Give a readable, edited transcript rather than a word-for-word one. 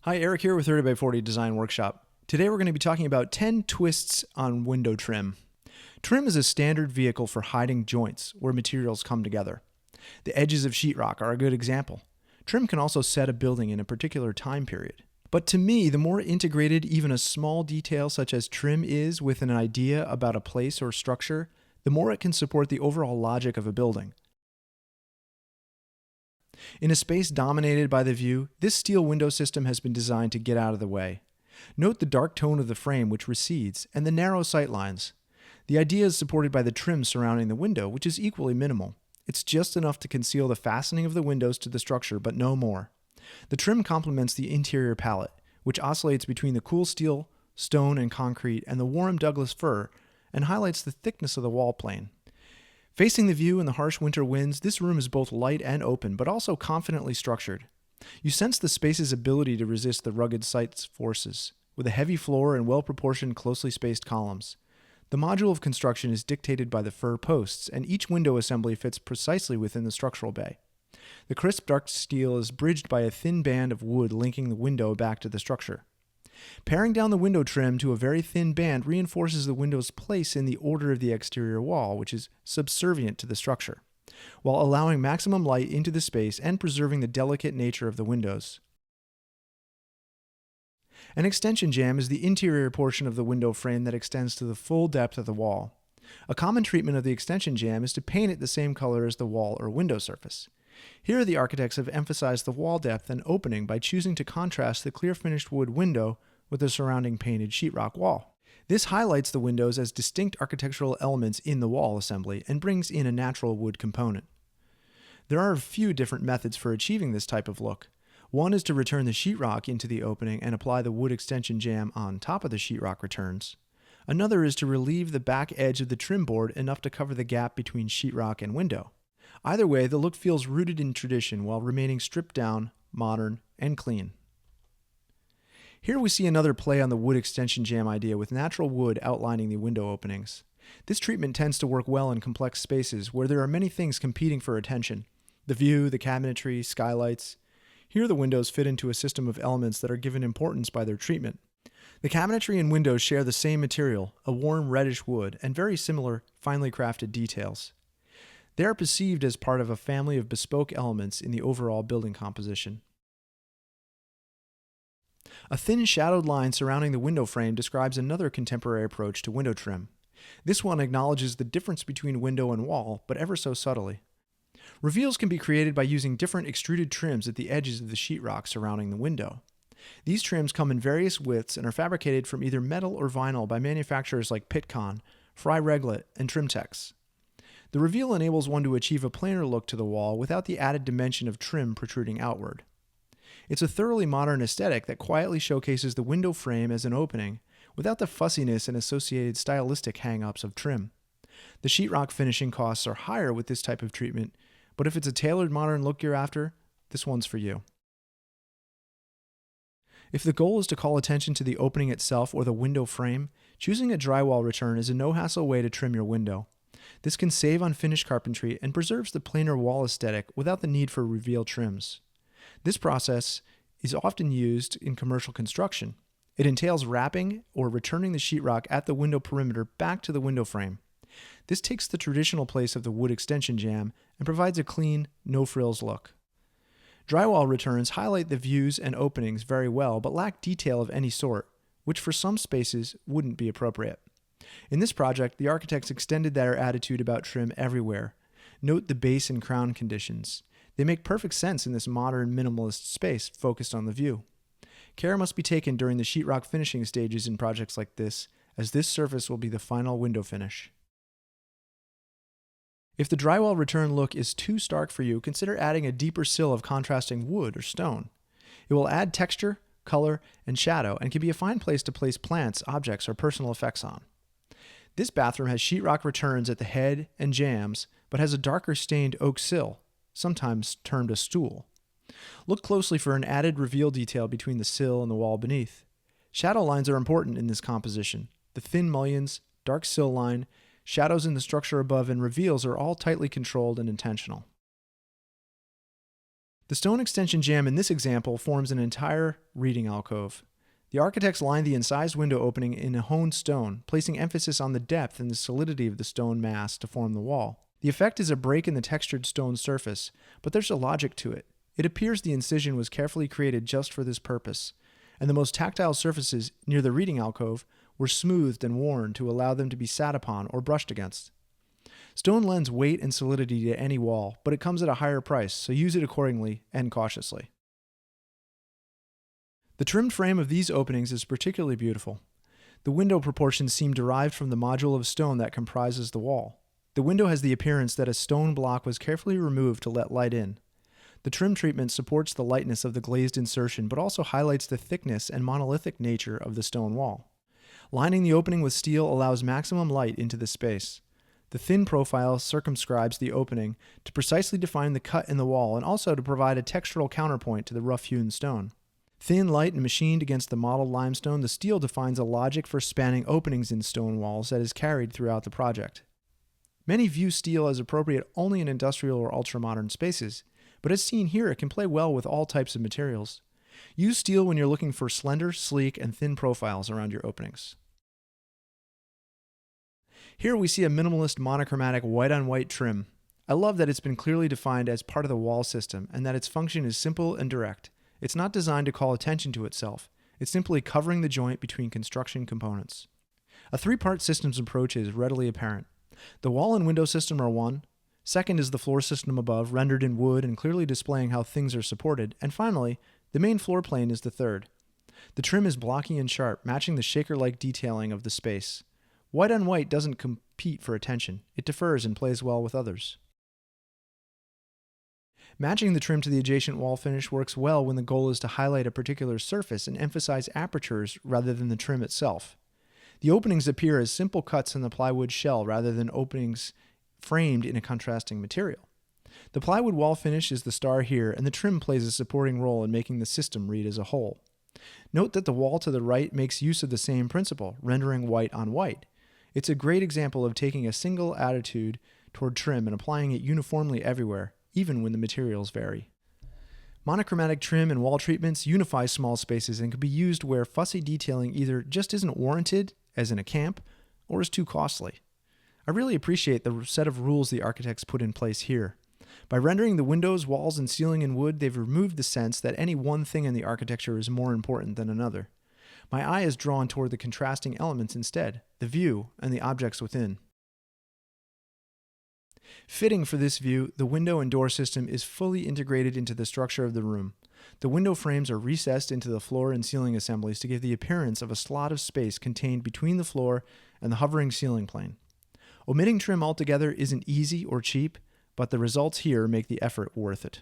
Hi, Eric here with 30x40 Design Workshop. Today we're going to be talking about 10 twists on window trim. Trim is a standard vehicle for hiding joints where materials come together. The edges of sheetrock are a good example. Trim can also set a building in a particular time period. But to me, the more integrated even a small detail such as trim is with an idea about a place or structure, the more it can support the overall logic of a building. In a space dominated by the view, this steel window system has been designed to get out of the way. Note the dark tone of the frame which recedes and the narrow sight lines. The idea is supported by the trim surrounding the window, which is equally minimal. It's just enough to conceal the fastening of the windows to the structure, but no more. The trim complements the interior palette, which oscillates between the cool steel, stone, and concrete and the warm Douglas fir, and highlights the thickness of the wall plane. Facing the view and the harsh winter winds, this room is both light and open, but also confidently structured. You sense the space's ability to resist the rugged site's forces, with a heavy floor and well-proportioned, closely spaced columns. The module of construction is dictated by the fir posts, and each window assembly fits precisely within the structural bay. The crisp dark steel is bridged by a thin band of wood linking the window back to the structure. Paring down the window trim to a very thin band reinforces the window's place in the order of the exterior wall, which is subservient to the structure, while allowing maximum light into the space and preserving the delicate nature of the windows. An extension jamb is the interior portion of the window frame that extends to the full depth of the wall. A common treatment of the extension jamb is to paint it the same color as the wall or window surface. Here, the architects have emphasized the wall depth and opening by choosing to contrast the clear finished wood window with the surrounding painted sheetrock wall. This highlights the windows as distinct architectural elements in the wall assembly and brings in a natural wood component. There are a few different methods for achieving this type of look. One is to return the sheetrock into the opening and apply the wood extension jamb on top of the sheetrock returns. Another is to relieve the back edge of the trim board enough to cover the gap between sheetrock and window. Either way, the look feels rooted in tradition while remaining stripped down, modern, and clean. Here we see another play on the wood extension jamb idea with natural wood outlining the window openings. This treatment tends to work well in complex spaces where there are many things competing for attention: the view, the cabinetry, skylights. Here the windows fit into a system of elements that are given importance by their treatment. The cabinetry and windows share the same material, a warm reddish wood, and very similar, finely crafted details. They are perceived as part of a family of bespoke elements in the overall building composition. A thin shadowed line surrounding the window frame describes another contemporary approach to window trim. This one acknowledges the difference between window and wall, but ever so subtly. Reveals can be created by using different extruded trims at the edges of the sheetrock surrounding the window. These trims come in various widths and are fabricated from either metal or vinyl by manufacturers like Pitcon, Fry Reglet, and Trimtex. The reveal enables one to achieve a planar look to the wall without the added dimension of trim protruding outward. It's a thoroughly modern aesthetic that quietly showcases the window frame as an opening, without the fussiness and associated stylistic hang-ups of trim. The sheetrock finishing costs are higher with this type of treatment, but if it's a tailored modern look you're after, this one's for you. If the goal is to call attention to the opening itself or the window frame, choosing a drywall return is a no-hassle way to trim your window. This can save on finished carpentry and preserves the planar wall aesthetic without the need for reveal trims. This process is often used in commercial construction. It entails wrapping or returning the sheetrock at the window perimeter back to the window frame. This takes the traditional place of the wood extension jamb and provides a clean, no-frills look. Drywall returns highlight the views and openings very well but lack detail of any sort, which for some spaces wouldn't be appropriate. In this project, the architects extended their attitude about trim everywhere. Note the base and crown conditions. They make perfect sense in this modern minimalist space focused on the view. Care must be taken during the sheetrock finishing stages in projects like this, as this surface will be the final window finish. If the drywall return look is too stark for you, consider adding a deeper sill of contrasting wood or stone. It will add texture, color, and shadow and can be a fine place to place plants, objects, or personal effects on. This bathroom has sheetrock returns at the head and jambs, but has a darker stained oak sill, sometimes termed a stool. Look closely for an added reveal detail between the sill and the wall beneath. Shadow lines are important in this composition. The thin mullions, dark sill line, shadows in the structure above, and reveals are all tightly controlled and intentional. The stone extension jamb in this example forms an entire reading alcove. The architects lined the incised window opening in a honed stone, placing emphasis on the depth and the solidity of the stone mass to form the wall. The effect is a break in the textured stone surface, but there's a logic to it. It appears the incision was carefully created just for this purpose, and the most tactile surfaces near the reading alcove were smoothed and worn to allow them to be sat upon or brushed against. Stone lends weight and solidity to any wall, but it comes at a higher price, so use it accordingly and cautiously. The trimmed frame of these openings is particularly beautiful. The window proportions seem derived from the module of stone that comprises the wall. The window has the appearance that a stone block was carefully removed to let light in. The trim treatment supports the lightness of the glazed insertion, but also highlights the thickness and monolithic nature of the stone wall. Lining the opening with steel allows maximum light into the space. The thin profile circumscribes the opening to precisely define the cut in the wall and also to provide a textural counterpoint to the rough-hewn stone. Thin, light, and machined against the mottled limestone, the steel defines a logic for spanning openings in stone walls that is carried throughout the project. Many view steel as appropriate only in industrial or ultramodern spaces, but as seen here, it can play well with all types of materials. Use steel when you're looking for slender, sleek, and thin profiles around your openings. Here we see a minimalist monochromatic white-on-white trim. I love that it's been clearly defined as part of the wall system and that its function is simple and direct. It's not designed to call attention to itself. It's simply covering the joint between construction components. A three-part systems approach is readily apparent. The wall and window system are one. Second is the floor system above, rendered in wood and clearly displaying how things are supported. And finally, the main floor plane is the third. The trim is blocky and sharp, matching the shaker-like detailing of the space. White on white doesn't compete for attention. It differs and plays well with others. Matching the trim to the adjacent wall finish works well when the goal is to highlight a particular surface and emphasize apertures rather than the trim itself. The openings appear as simple cuts in the plywood shell rather than openings framed in a contrasting material. The plywood wall finish is the star here, and the trim plays a supporting role in making the system read as a whole. Note that the wall to the right makes use of the same principle, rendering white on white. It's a great example of taking a single attitude toward trim and applying it uniformly everywhere, even when the materials vary. Monochromatic trim and wall treatments unify small spaces and can be used where fussy detailing either just isn't warranted, as in a camp, or is too costly. I really appreciate the set of rules the architects put in place here. By rendering the windows, walls, and ceiling in wood, they've removed the sense that any one thing in the architecture is more important than another. My eye is drawn toward the contrasting elements instead, the view and the objects within. Fitting for this view, the window and door system is fully integrated into the structure of the room. The window frames are recessed into the floor and ceiling assemblies to give the appearance of a slot of space contained between the floor and the hovering ceiling plane. Omitting trim altogether isn't easy or cheap, but the results here make the effort worth it.